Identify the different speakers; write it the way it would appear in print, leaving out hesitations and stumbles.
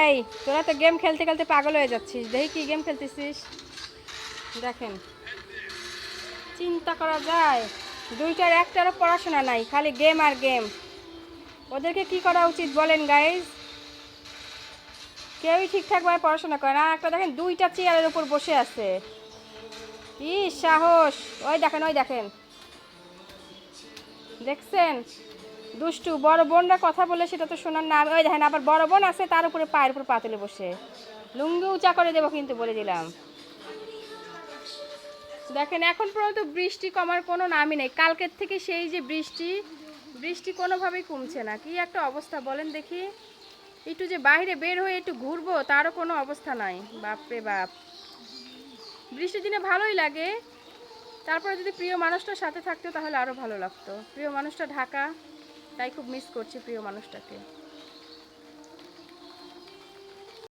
Speaker 1: এই তোরা তো গেম খেলতে খেলতে পাগল হয়ে যাচ্ছিস, দেখি কি গেম খেলতেছিস। দেখেন, চিন্তা করা যায়, দুইটার একটারও পড়াশোনা নাই, খালি গেম আর গেম। ওদেরকে কি করা উচিত বলেন গাইজ? কেউই ঠিকঠাকভাবে পড়াশোনা করে না। একটা দেখেন দুইটা চেয়ারের উপর বসে আছে, কি সাহস! ওই দেখেন, ওই দেখেন, দেখছেন? দুষ্টু বড় বোনরা কথা বলে সেটা তো শোনার না। ওই দেখেন আবার বড় বোন আছে, তার উপরে পায়ের উপর পা তুলে বসে। লুঙ্গি উঁচা করে দেবো কিন্তু, বলে দিলাম। দেখেন এখন পর্যন্ত বৃষ্টি কমার কোনো নামই নেই। কালকের থেকে সেই যে বৃষ্টি, বৃষ্টি কোনোভাবেই কমছে না। কি একটা অবস্থা বলেন দেখি। একটু যে বাইরে বের হয়ে একটু ঘুরবো, তারও কোনো অবস্থা নাই। বাপরে বাপ! বৃষ্টির দিনে ভালোই লাগে, তারপরে যদি প্রিয় মানুষটার সাথে থাকতো তাহলে আরও ভালো লাগতো। প্রিয় মানুষটা ঢাকা, তাই খুব মিস করছি প্রিয় মানুষটাকে।